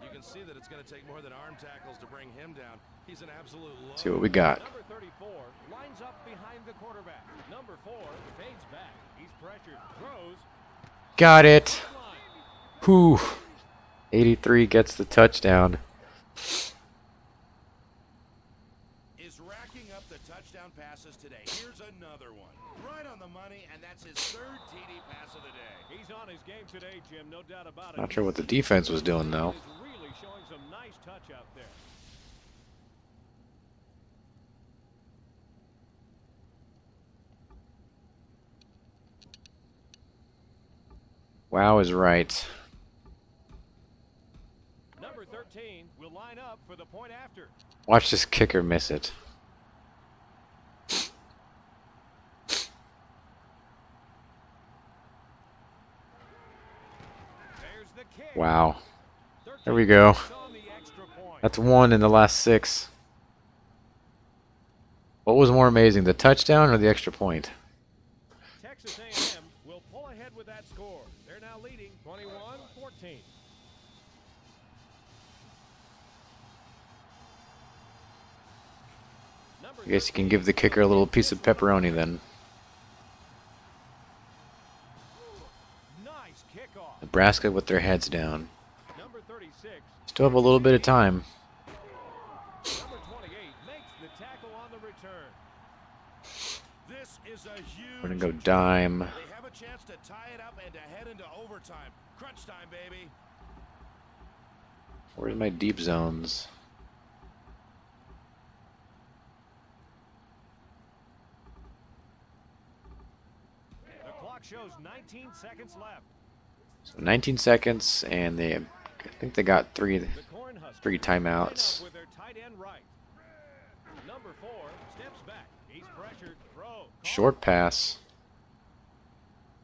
You can see that it's going to take more than arm tackles to bring him down. He's an absolute load. See what we got. Number 34 lines up behind the quarterback. Number 4 fades back. He's pressured, throws. Got it. Line. Whew. 83 gets the touchdown. Is racking up the touchdown passes today. Here's another one. Right on the money, and that's his third TD pass of the day. He's on his game today, Jim. No doubt about it. Not sure what the defense was doing though. He's really showing some nice touch out there. Wow is right. Number 13 will line up for the point after. Watch this kicker miss it. There's the kick. Wow. 13 There we go. on the extra point. That's 1 in the last 6. What was more amazing, the touchdown or the extra point? Texas A&M will pull ahead with that score. They're now leading 21-14. I guess you can give the kicker a little piece of pepperoni then. Nice kickoff. Nebraska with their heads down. Number 36. Still have a little bit of time. Number 28 makes the tackle on the return. This is a huge. We're gonna go dime. They have a chance to tie it up and to head into overtime. Crunch time, baby. Where's my deep zones? The clock shows 19 seconds left. So 19 seconds, and I think they got three The Cornhuskers three line up timeouts. with their tight end right. Number 4 steps back. He's pressured. Throw. Short pass.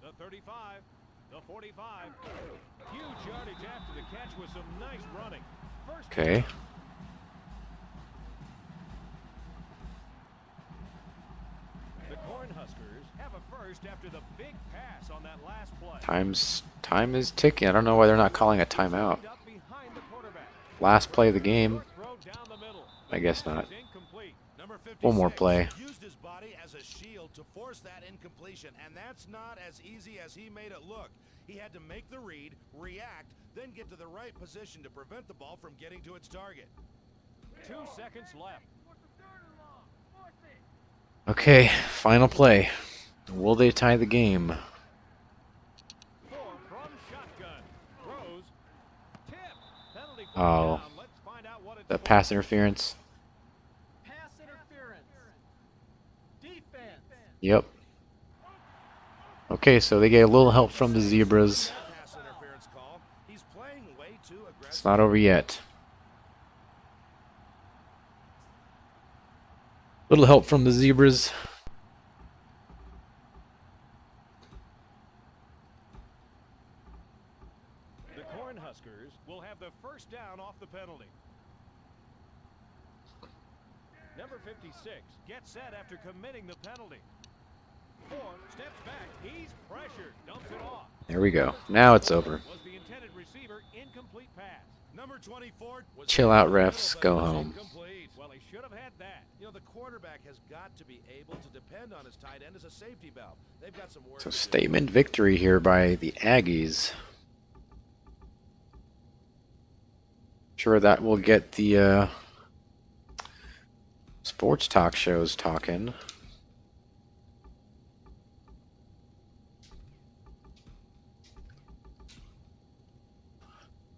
The 35. The 45. Huge yardage after the catch with some nice running. First Okay. The Cornhuskers have a first after the big pass on that last play. Time is ticking. I don't know why they're not calling a timeout. Up behind the quarterback. Last play of the game. Throw down the middle. I guess not. It's incomplete. Number 56 One more play. used his body as a shield to force that incompletion, and that's not as easy as he made it look. He had to make the read, react, then get to the right position to prevent the ball from getting to its target. 2 seconds left. Okay, final play. Will they tie the game? 4 from shotgun. Throws. Tip. Penalty Oh. down. Let's find out what it's The for. pass interference. Pass interference. Defense. Yep. Okay, so they get a little help from the Zebras. Pass interference call. He's playing way too aggressive. It's not over yet. Little help from the Zebras. The Cornhuskers will have the first down off the penalty. Number 56 gets set after committing the penalty. 4 steps back. He's pressured. Dumps it off. There we go. Now it's over. Was the intended receiver. Incomplete pass. Number 24 was Chill out, refs. Go home. incomplete. Well, he should have had that. You know, the quarterback has got to be able to depend on his tight end as a safety valve. They've got some work So to do. statement victory here by the Aggies. Sure that will get the sports talk shows talking.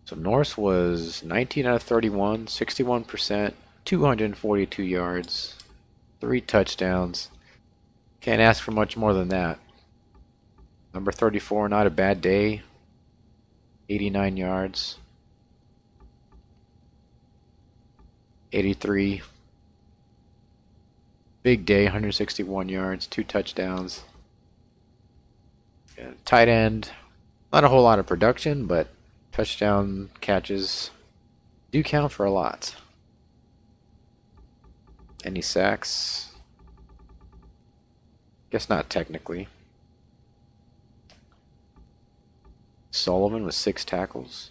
So Norse was 19 out of 31, 61%, 242 yards, 3 touchdowns. Can't ask for much more than that. Number 34, not a bad day, 89 yards. 83. Big day, 161 yards, 2 touchdowns. Tight end, not a whole lot of production, but touchdown catches do count for a lot. Any sacks? Guess not technically. Sullivan with 6 tackles.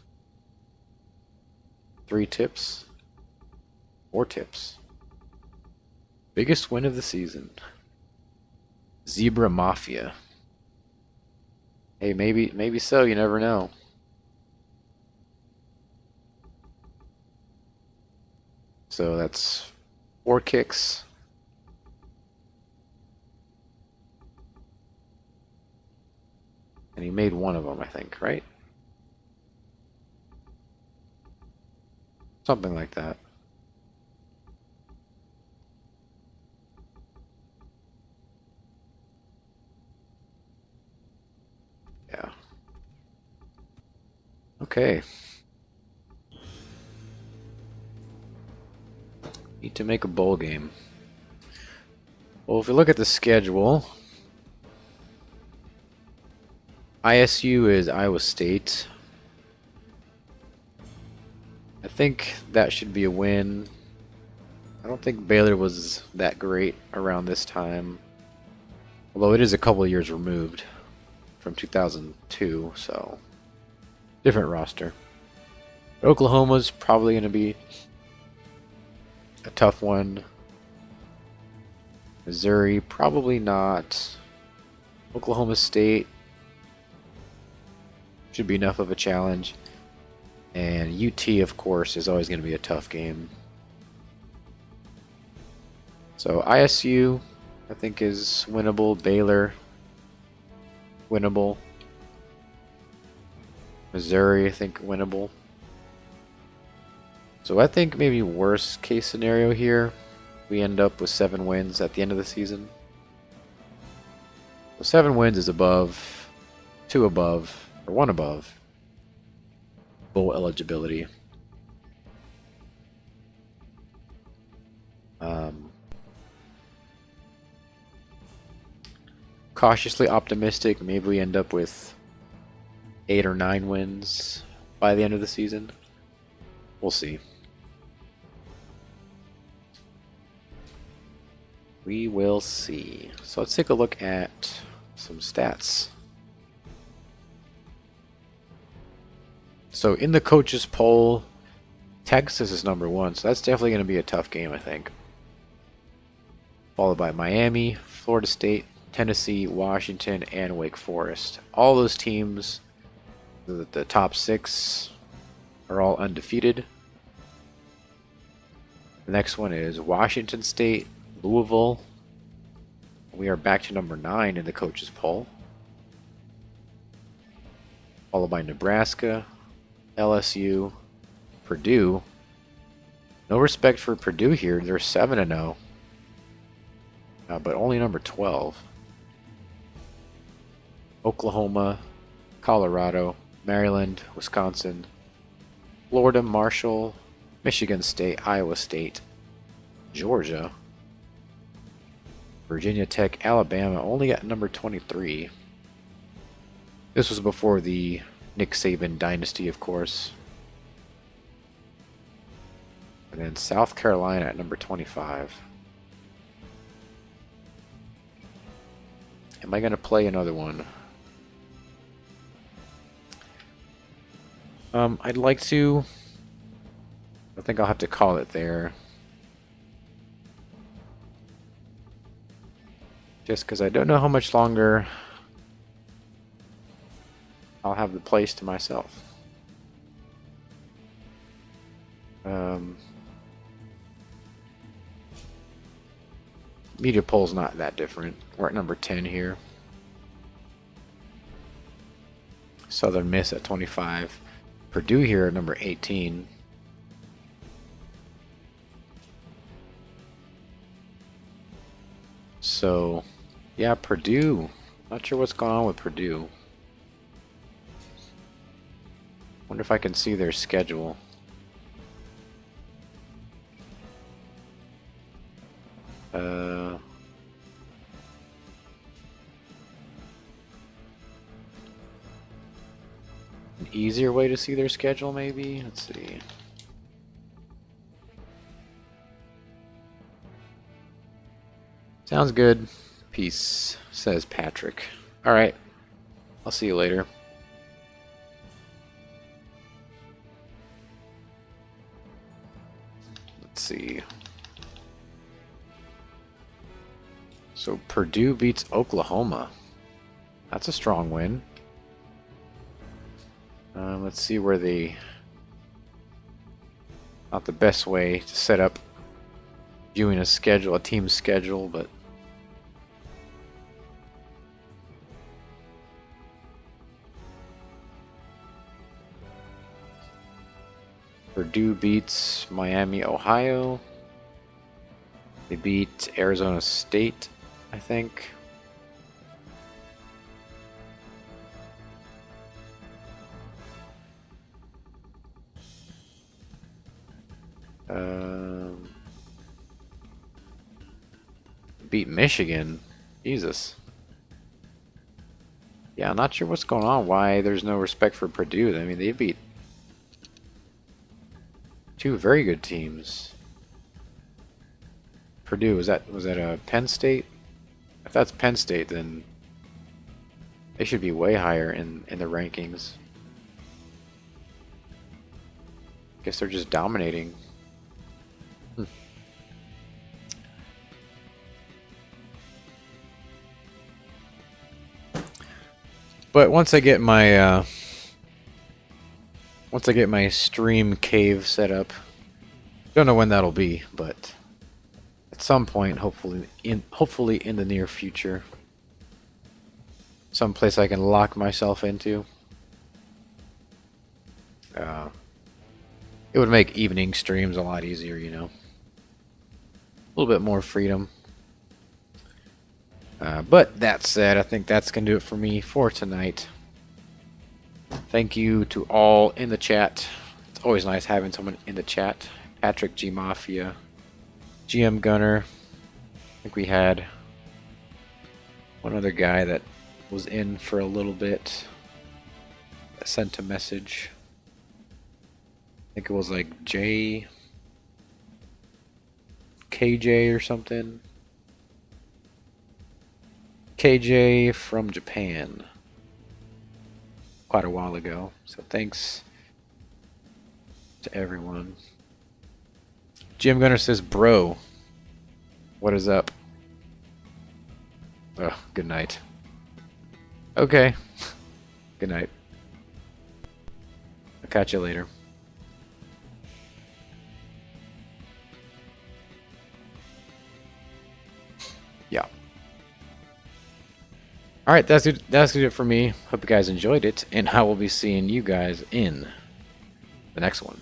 3 tips. 4 tips. Biggest win of the season. Zebra Mafia. Hey, maybe so, you never know. So that's 4 kicks. And he made 1 of them, I think, right? Something like that. Yeah. Okay. Need to make a bowl game. Well, if you look at the schedule, ISU is Iowa State. I think that should be a win. I don't think Baylor was that great around this time. Although it is a couple of years removed from 2002, so different roster. Oklahoma's probably going to be a tough one. Missouri, probably not. Oklahoma State should be enough of a challenge. And UT, of course, is always going to be a tough game. So ISU, I think, is winnable. Baylor, winnable. Missouri, I think, winnable. So I think maybe worst case scenario here, we end up with 7 wins at the end of the season. So 7 wins is above, 2 above, or 1 above bowl eligibility. Cautiously optimistic, maybe we end up with 8 or 9 wins by the end of the season. We'll see. We will see. So let's take a look at some stats. So in the coaches poll, Texas is number 1, so that's definitely going to be a tough game, I think. Followed by Miami, Florida State, Tennessee, Washington, and Wake Forest. All those teams, the top 6, are all undefeated. The next one is Washington State, Louisville. We are back to number 9 in the coaches poll. Followed by Nebraska, LSU, Purdue. No respect for Purdue here. They're 7-0. But only number 12. Oklahoma, Colorado, Maryland, Wisconsin, Florida, Marshall, Michigan State, Iowa State, Georgia, Virginia Tech, Alabama, only at number 23. This was before the Nick Saban dynasty, of course. And then South Carolina at number 25. Am I going to play another one? I'd like to. I think I'll have to call it there. Just because I don't know how much longer I'll have the place to myself. Media poll's not that different. We're at number 10 here. Southern Miss at 25. Purdue here at number 18. So, yeah, Purdue. Not sure what's going on with Purdue. Wonder if I can see their schedule. An easier way to see their schedule, maybe? Let's see. Sounds good. Peace, says Patrick. Alright. I'll see you later. Let's see. So Purdue beats Oklahoma. That's a strong win. Let's see where the... Not the best way to set up viewing a schedule, a team schedule, but... Purdue beats Miami, Ohio. They beat Arizona State, I think. Beat Michigan. Jesus. Yeah, I'm not sure what's going on. Why there's no respect for Purdue. I mean, they beat two very good teams. Purdue, was that a Penn State? If that's Penn State, then they should be way higher in the rankings. Guess they're just dominating. But once I get my stream cave set up, don't know when that'll be, but at some point, hopefully in the near future, someplace I can lock myself into. It would make evening streams a lot easier, you know. A little bit more freedom. But that said, I think that's going to do it for me for tonight. Thank you to all in the chat. It's always nice having someone in the chat. Patrick G Mafia, GM Gunner. I think we had one other guy that was in for a little bit that sent a message. I think it was like KJ or something. KJ from Japan. Quite a while ago. So thanks to everyone. Jim Gunner says, bro, what is up? Oh, good night. Okay. Good night. I'll catch you later. Yeah. Alright, that's it for me. Hope you guys enjoyed it, and I will be seeing you guys in the next one.